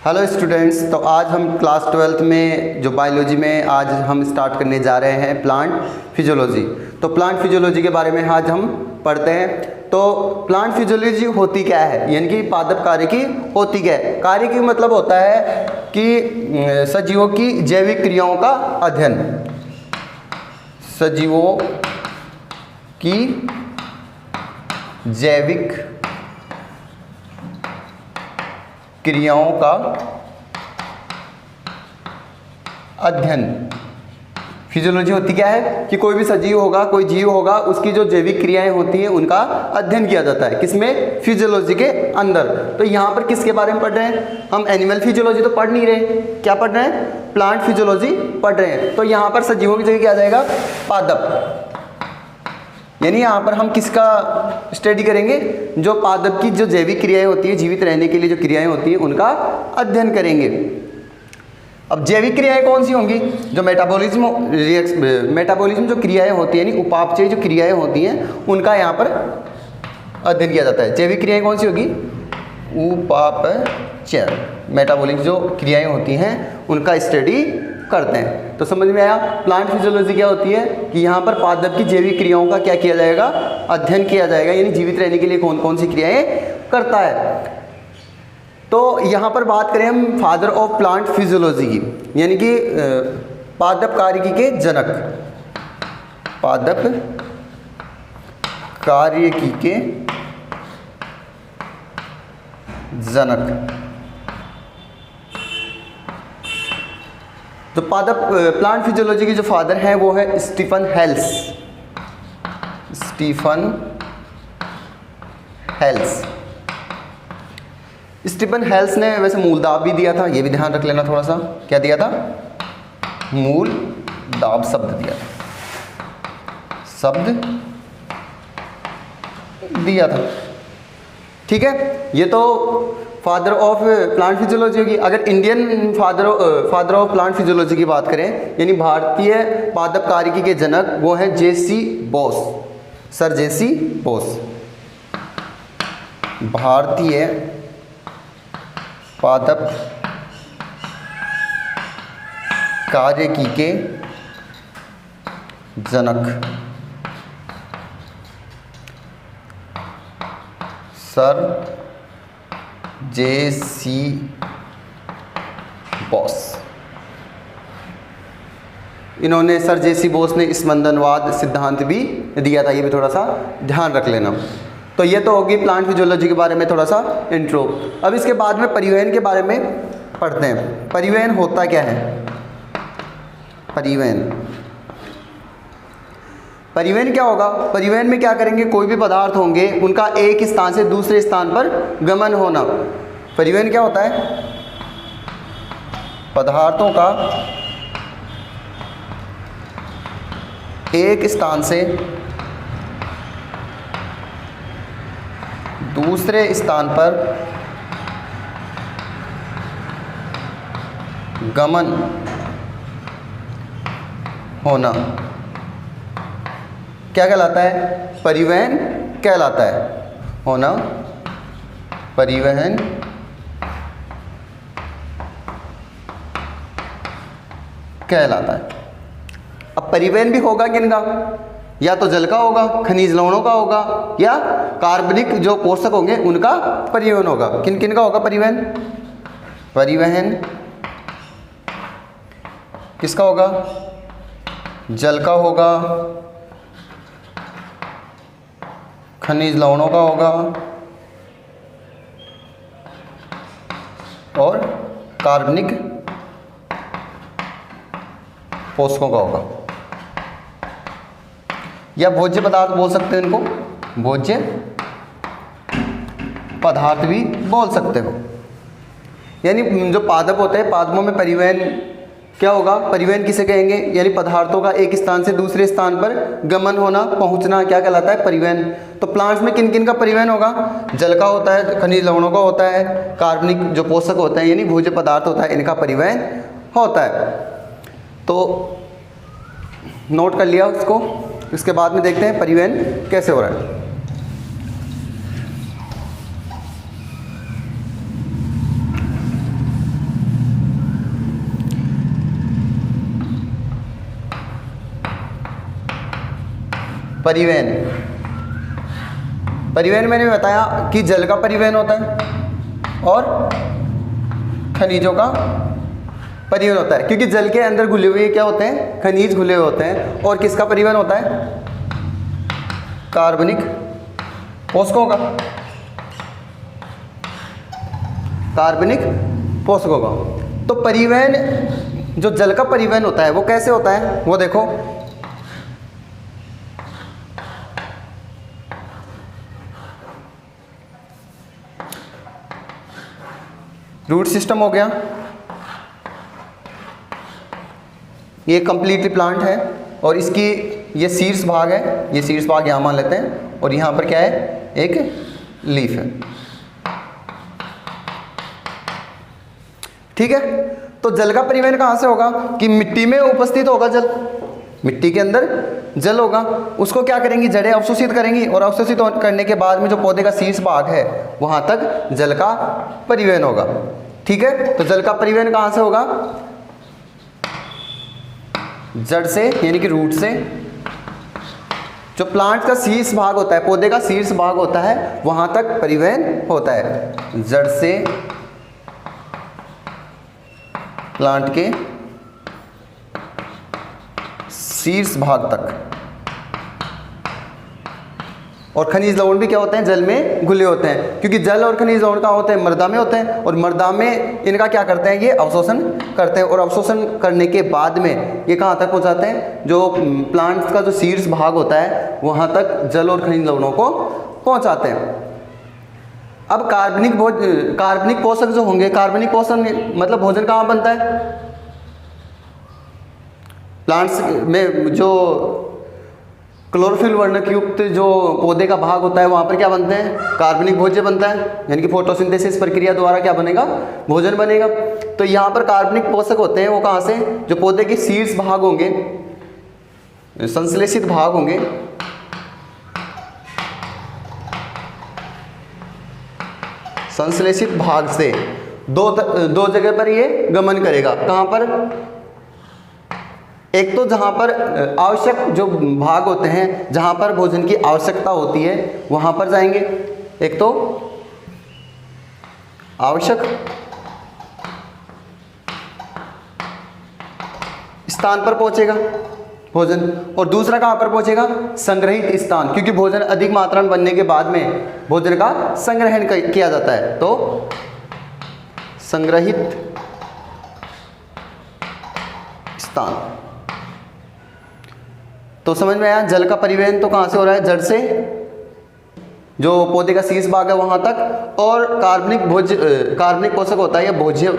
Hello students, तो आज हम क्लास 12th में जो बायोलॉजी में आज हम स्टार्ट करने जा रहे हैं प्लांट फिजियोलॉजी। तो प्लांट फिजियोलॉजी के बारे में आज हम पढ़ते हैं। तो प्लांट फिजियोलॉजी होती क्या है, यानी कि पादप कार्यकी होती क्या है। कार्यकी मतलब होता है कि सजीवों की जैविक क्रियाओं का अध्ययन, सजीवों की जैविक क्रियाओं का अध्ययन। फिजियोलॉजी होती क्या है कि कोई भी सजीव होगा, कोई जीव होगा, उसकी जो जैविक क्रियाएं होती हैं उनका अध्ययन किया जाता है। किसमें? फिजियोलॉजी के अंदर। तो यहाँ पर किसके बारे में पढ़ रहे हैं हम? एनिमल फिजियोलॉजी तो पढ़ नहीं रहे, क्या पढ़ रहे हैं? प्लांट फिजियोलॉजी पढ़ रहे हैं। तो यहाँ पर सजीवों की जगह क्या आ जाएगा? पादप। यानी यहाँ पर हम किसका स्टडी करेंगे? जो पादप की जो जैविक क्रियाएं होती है, जीवित रहने के लिए जो क्रियाएं होती हैं उनका अध्ययन करेंगे। अब जैविक क्रियाएं कौन सी होंगी? जो मेटाबॉलिज्म जो क्रियाएं होती हैं, यानी उपापचय जो क्रियाएं होती हैं उनका यहाँ पर अध्ययन किया जाता है। जैविक क्रियाएं कौन सी होगी? उपापचय, मेटाबॉलिक जो क्रियाएं होती हैं उनका स्टडी करते हैं। तो समझ में आया प्लांट फिजियोलॉजी क्या होती है कि यहाँ पर पादप की जैविक क्रियाओं का क्या किया जाएगा? अध्ययन किया जाएगा, यानी जीवित रहने के लिए कौन कौन सी क्रियाएं करता है। तो यहाँ पर बात करें हम फादर ऑफ प्लांट फिजियोलॉजी की, यानी कि पादप कार्यकी के जनक, पादप कार्यकी के जनक। तो पादप प्लांट फिजियोलॉजी के जो फादर हैं वो है Stephen Hales. Stephen Hales. Stephen Hales ने वैसे मूल दाब भी दिया था, ये भी ध्यान रख लेना थोड़ा सा। क्या दिया था? मूल दाब शब्द दिया था, शब्द दिया था। ठीक है, ये तो फादर ऑफ प्लांट फिजियोलॉजी होगी। अगर Indian father of plant physiology की बात करें, यानी भारतीय पादप कार्यकी के जनक, वो हैं जेसी बोस, सर जेसी बोस। भारतीय पादप कार्यकी के जनक सर जेसी बोस। इन्होंने, सर जेसी बोस ने स्पंदनवाद सिद्धांत भी दिया था, ये भी थोड़ा सा ध्यान रख लेना। तो ये तो होगी प्लांट फिजियोलॉजी के बारे में थोड़ा सा इंट्रो। अब इसके बाद में परिवहन के बारे में पढ़ते हैं। परिवहन होता क्या है? परिवहन, परिवहन क्या होगा? परिवहन में क्या करेंगे? कोई भी पदार्थ होंगे उनका एक स्थान से दूसरे स्थान पर गमन होना। परिवहन क्या होता है? पदार्थों का एक स्थान से दूसरे स्थान पर गमन होना क्या कहलाता है? परिवहन कहलाता है। होना परिवहन कहलाता है। अब परिवहन भी होगा किनका? या तो जल का होगा, खनिज लवणों का होगा, या कार्बनिक जो पोषक होंगे उनका परिवहन होगा। किन किन का होगा परिवहन? परिवहन किसका होगा? जल का होगा, खनिज लवणों का होगा और कार्बनिक पोषकों का होगा, या भोज्य पदार्थ बोल सकते हैं इनको, भोज्य पदार्थ भी बोल सकते हो। यानी जो पादप होते हैं, पादपों में परिवहन क्या होगा? परिवहन किसे कहेंगे? यानी पदार्थों का एक स्थान से दूसरे स्थान पर गमन होना, पहुंचना क्या कहलाता है? परिवहन। तो प्लांट्स में किन किन का परिवहन होगा? जल का होता है, खनिज लवणों का होता है, कार्बनिक जो पोषक होते हैं यानी भोज्य पदार्थ होता है, इनका परिवहन होता है। तो नोट कर लिया उसको। इसके बाद में देखते हैं परिवहन कैसे हो रहा है। परिवहन। परिवहन मैंने बताया कि जल का परिवहन होता है और खनिजों का परिवहन होता है, क्योंकि जल के अंदर घुले हुए क्या होते हैं, खनिज घुले हुए होते हैं। और किसका परिवहन होता है, कार्बनिक पोषकों का, कार्बनिक पोषकों का। तो परिवहन, जो जल का परिवहन होता है वो कैसे होता है, वो देखो। रूट सिस्टम हो गया, ये कंप्लीटली प्लांट है और इसकी ये शीर्ष भाग है, ये शीर्ष भाग यहाँ मान लेते हैं और यहाँ पर क्या है, एक लीफ है। ठीक है। तो जल का परिवहन कहाँ से होगा कि मिट्टी में उपस्थित होगा जल, मिट्टी के अंदर जल होगा, उसको क्या करेंगी, जड़ें अवशोषित करेंगी और अवशोषित करने के बाद में जो पौधे का शीर्ष भाग है वहाँ तक जल का परिवहन होगा। ठीक है। तो जल का परिवहन कहाँ से होगा, जड़ से यानी कि रूट से। जो प्लांट का शीर्ष भाग होता है, पौधे का शीर्ष भाग होता है, वहां तक परिवहन होता है, जड़ से प्लांट के शीर्ष भाग तक। और खनिज लवण भी क्या होते हैं, जल में घुले होते हैं, क्योंकि जल और खनिज लवण कहाँ होते हैं, मृदा में होते हैं। और मृदा में इनका क्या करते हैं, ये अवशोषण करते हैं और अवशोषण करने के बाद में ये कहाँ तक पहुँचाते हैं, जो प्लांट्स का जो शीर्ष भाग होता है वहाँ तक जल और खनिज लवणों को पहुँचाते हैं। अब कार्बनिक पोषक जो होंगे, कार्बनिक पोषक मतलब भोजन कहाँ बनता है, प्लांट्स में जो क्लोरोफिल वर्णक युक्त जो पौधे का भाग होता है वहाँ पर क्या बनते हैं, कार्बनिक भोज्य बनता है, यानी कि फोटोसिंथेसिस प्रक्रिया द्वारा क्या बनेगा, भोजन बनेगा। तो यहाँ पर कार्बनिक पोषक होते हैं वो कहाँ से, जो पौधे के शीर्ष भाग होंगे, संश्लेषित भाग होंगे, संश्लेषित भाग से दो जगह पर ये गमन करेगा। कहाँ पर, एक तो जहाँ पर आवश्यक जो भाग होते हैं, जहाँ पर भोजन की आवश्यकता होती है वहाँ पर जाएंगे, एक तो आवश्यक स्थान पर पहुँचेगा भोजन, और दूसरा कहाँ पर पहुँचेगा, संग्रहित स्थान, क्योंकि भोजन अधिक मात्रा में बनने के बाद में भोजन का संग्रहण किया जाता है। तो संग्रहित स्थान। तो समझ में आया, जल का परिवहन तो कहाँ से हो रहा है, जड़ से जो पौधे का शीर्ष भाग है वहाँ तक, और कार्बनिक पोषक होता है या भोज्य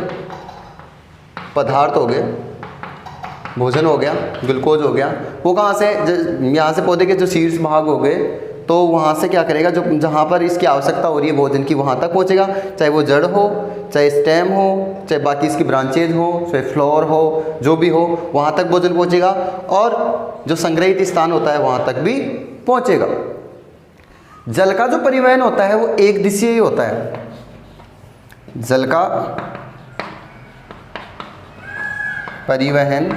पदार्थ हो गए, भोजन हो गया, ग्लूकोज हो गया, वो कहाँ से, यहाँ से पौधे के जो शीर्ष भाग हो गए, तो वहाँ से क्या करेगा, जो जहाँ पर इसकी आवश्यकता हो रही है भोजन की वहाँ तक पहुँचेगा, चाहे वो जड़ हो, चाहे स्टेम हो, चाहे बाकी इसकी ब्रांचेज हो, चाहे फ्लोर हो, जो भी हो, वहाँ तक भोजन पहुँचेगा, और जो संग्रहित स्थान होता है वहाँ तक भी पहुँचेगा। जल का जो परिवहन होता है वो एक दिशीय ही होता है। जल का परिवहन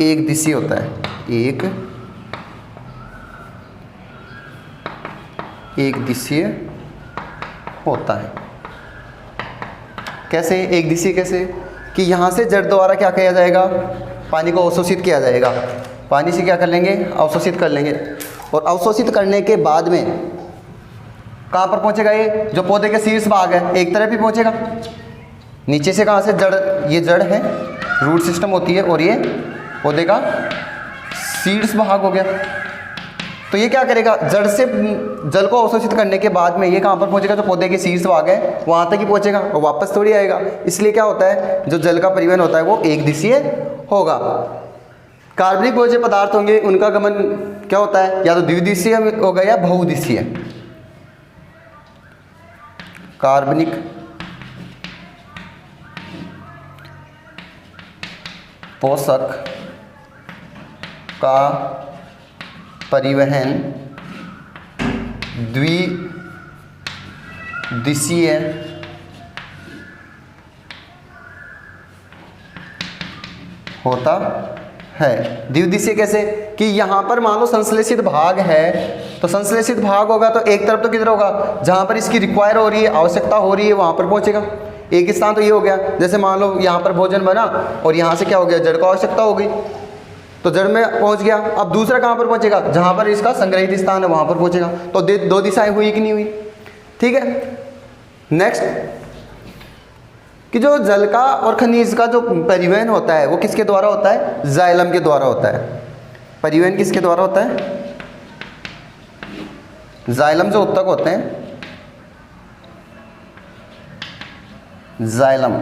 एक दिशीय होता है, एक दिशीय होता है। कैसे एक दिशीय, कैसे कि यहाँ से जड़ द्वारा क्या किया जाएगा, पानी को अवशोषित किया जाएगा, पानी से क्या कर लेंगे, अवशोषित कर लेंगे, और अवशोषित करने के बाद में कहाँ पर पहुँचेगा, ये जो पौधे के शीर्ष भाग है एक तरफ ही पहुँचेगा। नीचे से कहाँ से, जड़, ये जड़ है, रूट सिस्टम होती है, और ये पौधे का शीर्ष भाग हो गया। तो ये क्या करेगा, जड़ से जल को अवशोषित करने के बाद में ये कहाँ पर पहुँचेगा, जो पौधे के शीर्ष भाग है वहाँ तक ही पहुँचेगा और वापस थोड़ी आएगा। इसलिए क्या होता है, जो जल का परिवहन होता है वो एक दिशीय होगा। कार्बनिक भोज्य पदार्थ होंगे उनका गमन क्या होता है, या तो द्विदिशीय होगा या बहुदिशीय। कार्बनिक पोषक का परिवहन द्विदिशीय होता है। द्विदिशीय कैसे कि यहाँ पर मान लो संश्लेषित भाग है, तो संश्लेषित भाग होगा तो एक तरफ तो किधर होगा, जहाँ पर इसकी रिक्वायर हो रही है, आवश्यकता हो रही है, वहाँ पर पहुँचेगा। एक स्थान तो ये हो गया, जैसे मान लो यहाँ पर भोजन बना और यहाँ से क्या हो गया, जड़ को आवश्यकता हो गई तो जड़ में पहुँच गया। अब दूसरा कहाँ पर पहुँचेगा, जहाँ पर इसका संग्रहित स्थान है वहाँ पर पहुँचेगा। तो दो दिशाएँ हुई कि नहीं हुई, ठीक है। नेक्स्ट कि जो जल का और खनिज का जो परिवहन होता है वो किसके द्वारा होता है, जाइलम के द्वारा होता है। परिवहन किसके द्वारा होता है, जाइलम जो उत्तक होते हैं, जाइलम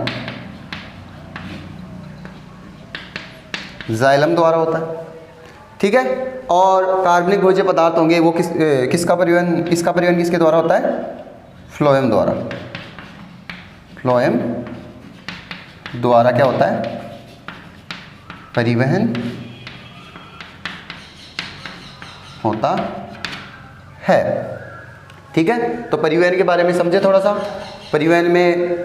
द्वारा होता है, ठीक है। और कार्बनिक भोज्य पदार्थ होंगे वो किसका परिवहन, इसका परिवहन किसके द्वारा होता है, फ्लोएम द्वारा। फ्लोएम द्वारा क्या होता है, परिवहन होता है, ठीक है। तो परिवहन के बारे में समझे थोड़ा सा। परिवहन में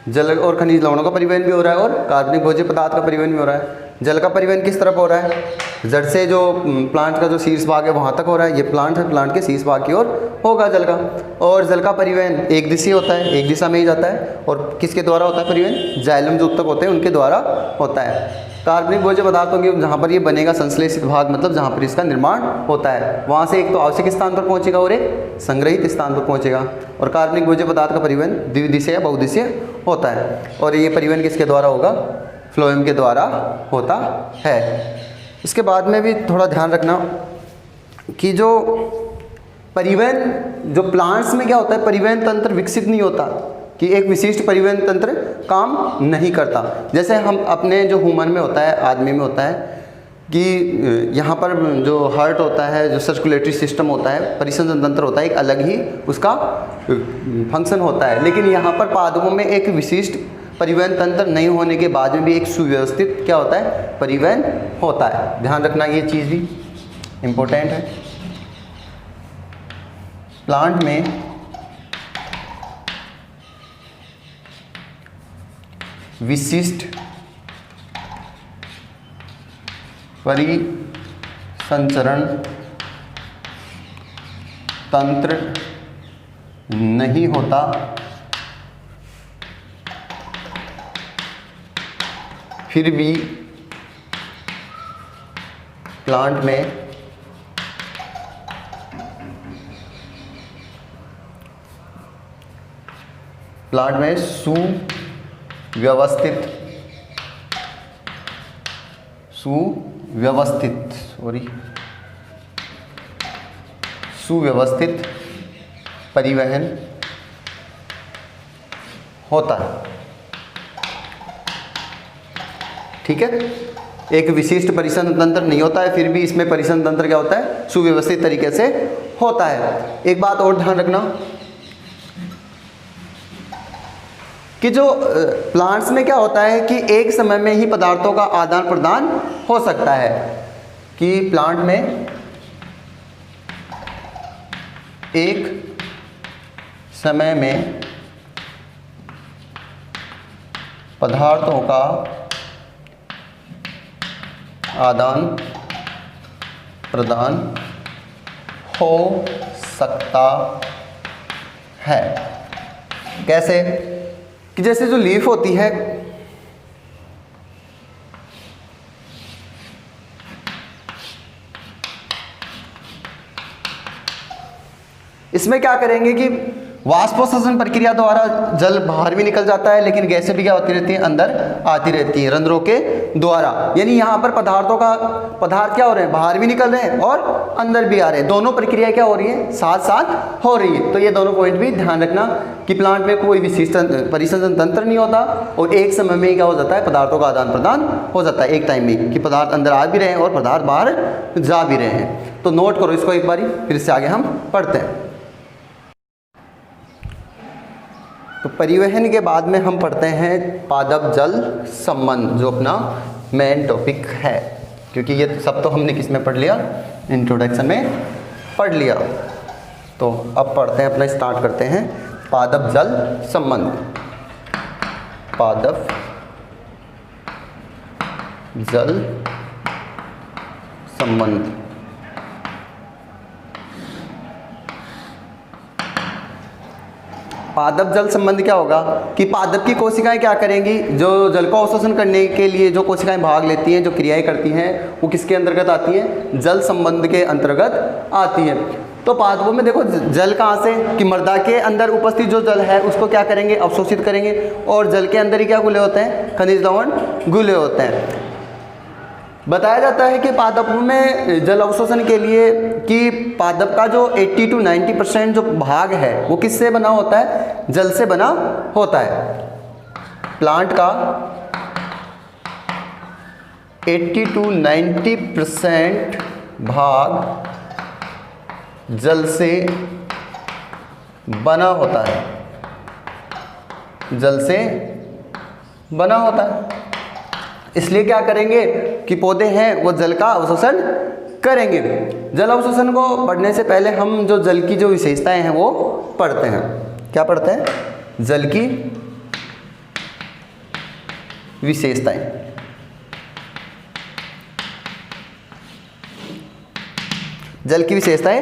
जल और खनिज लवणों का परिवहन भी हो रहा है और कार्बनिक भोज्य पदार्थ का परिवहन भी हो रहा है। जल का परिवहन किस तरफ हो रहा है, जड़ से जो प्लांट का जो शीर्ष भाग है वहाँ तक हो रहा है। ये प्लांट है, प्लांट के शीर्ष भाग की ओर होगा जल का। और जल का परिवहन एक दिशीय होता है, एक दिशा में ही जाता है। और किसके द्वारा होता है परिवहन, जाइलम जो उत्तक होते हैं उनके द्वारा होता है। कार्बनिक भोज्य पदार्थ होंगे जहाँ पर ये बनेगा संश्लेषित भाग, मतलब जहाँ पर इसका निर्माण होता है, वहाँ से एक तो आवश्यक स्थान पर पहुँचेगा और एक संग्रहित स्थान पर पहुँचेगा। और कार्बनिक भोज्य पदार्थ का परिवहन द्विदिशीय या बहुदिशीय होता है। और ये परिवहन किसके द्वारा होगा, फ्लोएम के द्वारा होता है। इसके बाद में भी थोड़ा ध्यान रखना कि जो परिवहन, जो प्लांट्स में क्या होता है, परिवहन तंत्र विकसित नहीं होता, कि एक विशिष्ट परिवहन तंत्र काम नहीं करता। जैसे हम अपने जो ह्यूमन में होता है, आदमी में होता है कि यहाँ पर जो हार्ट होता है, जो सर्कुलेटरी सिस्टम होता है, परिसंचरण तंत्र होता है, एक अलग ही उसका फंक्शन होता है। लेकिन यहाँ पर पादपों में एक विशिष्ट परिवहन तंत्र नहीं होने के बाद में भी एक सुव्यवस्थित क्या होता है, परिवहन होता है। ध्यान रखना ये चीज़ भी इम्पोर्टेंट है। प्लांट में विशिष्ट परिसंचरण तंत्र नहीं होता, फिर भी प्लांट में सुव्यवस्थित परिवहन होता है, ठीक है। एक विशिष्ट परिसंचरण तंत्र नहीं होता है, फिर भी इसमें परिसंचरण तंत्र क्या होता है, सुव्यवस्थित तरीके से होता है। एक बात और ध्यान रखना कि जो प्लांट्स में क्या होता है कि एक समय में ही पदार्थों का आदान प्रदान हो सकता है, कि प्लांट में एक समय में पदार्थों का आदान प्रदान हो सकता है। कैसे कि जैसे जो लीफ होती है, इसमें क्या करेंगे कि वाष्पोत्सर्जन प्रक्रिया द्वारा जल बाहर भी निकल जाता है, लेकिन गैसें भी क्या होती रहती हैं, अंदर आती रहती हैं रंध्रों के द्वारा। यानी यहाँ पर पदार्थ क्या हो रहे हैं, बाहर भी निकल रहे हैं और अंदर भी आ रहे हैं। दोनों प्रक्रिया क्या हो रही है, साथ साथ हो रही है। तो ये दोनों पॉइंट भी ध्यान रखना कि प्लांट में कोई विशिष्ट परिसंचरण तंत्र नहीं होता और एक समय में क्या हो जाता है, पदार्थों का आदान प्रदान हो जाता है एक टाइम में, कि पदार्थ अंदर आ भी रहे हैं और पदार्थ बाहर जा भी रहे हैं। तो नोट करो इसको एक बारी, फिर इससे आगे हम पढ़ते हैं। तो परिवहन के बाद में हम पढ़ते हैं पादप जल संबंध, जो अपना मेन टॉपिक है, क्योंकि ये सब तो हमने किस में पढ़ लिया, इंट्रोडक्शन में पढ़ लिया। तो अब पढ़ते हैं, अपना स्टार्ट करते हैं पादप जल संबंध। पादप जल संबंध। पादप जल संबंध क्या होगा कि पादप की कोशिकाएं क्या करेंगी, जो जल को अवशोषण करने के लिए जो कोशिकाएं भाग लेती हैं, जो क्रियाएं करती हैं, वो किसके अंतर्गत आती हैं, जल संबंध के अंतर्गत आती हैं। तो पादपों में देखो जल कहाँ से कि मृदा के अंदर उपस्थित जो जल है उसको क्या करेंगे, अवशोषित करेंगे, और जल के अंदर ही क्या घुले होते हैं, खनिज लवण घुले होते हैं। बताया जाता है कि पादपों में जल अवशोषण के लिए कि पादप का जो 80 to 90% जो भाग है वो किससे बना होता है, जल से बना होता है। प्लांट का 80 to 90% भाग जल से बना होता है, जल से बना होता है। इसलिए क्या करेंगे कि पौधे हैं वो जल का अवशोषण करेंगे। जल अवशोषण को पढ़ने से पहले हम जो जल की जो विशेषताएं हैं वो पढ़ते हैं। क्या पढ़ते हैं, जल की विशेषताएं। जल की विशेषताएं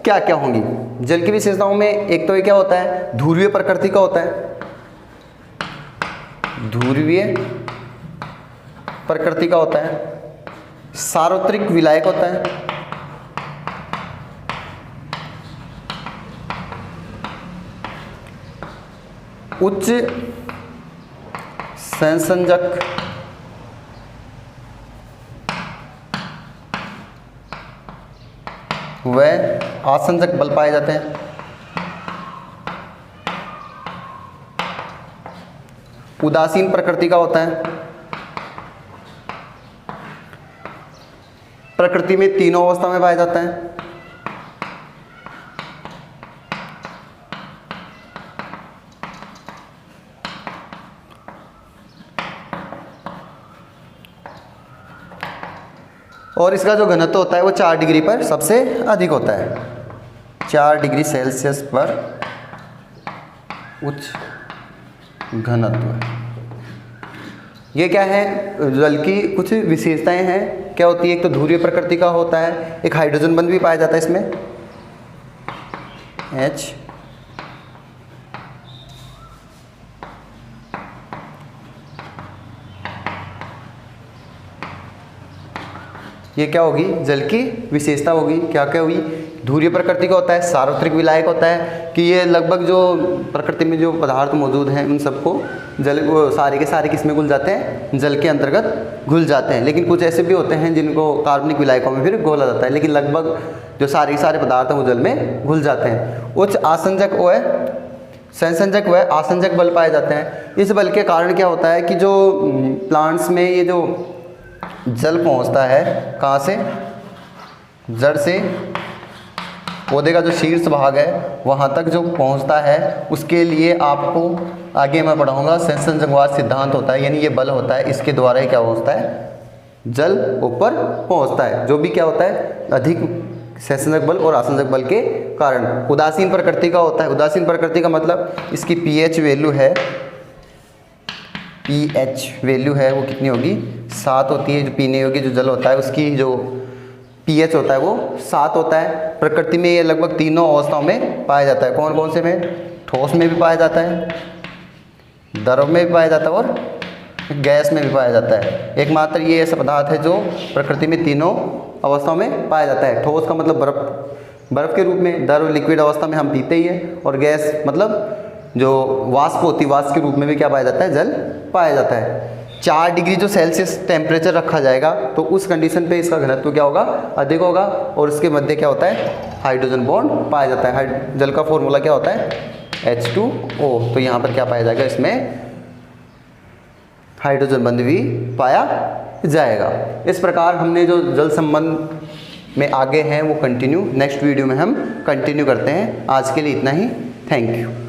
क्या क्या होंगी। जल की विशेषताओं में एक तो ये क्या होता है, ध्रुवीय प्रकृति का होता है, ध्रुवीय प्रकृति का होता है, सार्वत्रिक विलायक होता है, उच्च संसंजक व आसंजक बल पाए जाते हैं, उदासीन प्रकृति का होता है, प्रकृति में तीनों अवस्था में पाया जाता है, और इसका जो घनत्व होता है वो 4 डिग्री पर सबसे अधिक होता है। 4 डिग्री सेल्सियस पर उच्च घनत्व। ये क्या है, जल की कुछ विशेषताएं हैं। क्या होती है, एक तो ध्रुवीय प्रकृति का होता है, एक हाइड्रोजन बंध भी पाया जाता है इसमें, H, ये क्या होगी, जल की विशेषता होगी। क्या क्या होगी, ध्रुवीय प्रकृति का होता है, सार्वत्रिक विलायक होता है कि ये लगभग जो प्रकृति में जो पदार्थ मौजूद हैं उन सबको जल वो सारे के सारे किस में घुल जाते हैं, जल के अंतर्गत घुल जाते हैं। लेकिन कुछ ऐसे भी होते हैं जिनको कार्बनिक विलायकों में फिर घोला जाता है, लेकिन लगभग जो सारे के सारे पदार्थ हैं वो जल में घुल जाते हैं। उच्च आसंजक व संसंजक व आसंजक बल पाए जाते हैं। इस बल के कारण क्या होता है कि जो प्लांट्स में ये जो जल पहुंचता है, कहाँ से, जड़ से पौधे का जो शीर्ष भाग है वहाँ तक जो पहुँचता है, उसके लिए आपको आगे मैं पढ़ाऊँगा संसंजकवाद सिद्धांत होता है, यानी ये बल होता है, इसके द्वारा ही क्या होता है, जल ऊपर पहुँचता है। जो भी क्या होता है, अधिक संसंजक बल और आसंजक बल के कारण। उदासीन प्रकृति का होता है। उदासीन प्रकृति का मतलब इसकी pH वैल्यू है, pH वैल्यू है वो कितनी होगी, 7 होती है। जो पीने योग्य जो जल होता है उसकी जो pH होता है वो 7 होता है। प्रकृति में ये लगभग तीनों अवस्थाओं में पाया जाता है। कौन कौन से में, ठोस में भी पाया जाता है, द्रव में भी पाया जाता है और गैस में भी पाया जाता है। एकमात्र ये ऐसा पदार्थ है जो प्रकृति में तीनों अवस्थाओं में पाया जाता है। ठोस का मतलब बर्फ के रूप में, द्रव लिक्विड अवस्था में हम पीते ही हैं, और गैस मतलब जो वाष्प होती है, वाष्प के रूप में भी क्या पाया जाता है, जल पाया जाता है। 4 डिग्री जो सेल्सियस टेम्परेचर रखा जाएगा तो उस कंडीशन पे इसका घनत्व क्या होगा, अधिक होगा, और उसके मध्य क्या होता है, हाइड्रोजन बॉन्ड पाया जाता है। जल का फॉर्मूला क्या होता है, H2O। तो यहाँ पर क्या पाया जाएगा, इसमें हाइड्रोजन बंध भी पाया जाएगा। इस प्रकार हमने जो जल संबंध में आगे हैं वो कंटिन्यू नेक्स्ट वीडियो में हम कंटिन्यू करते हैं। आज के लिए इतना ही। Thank you.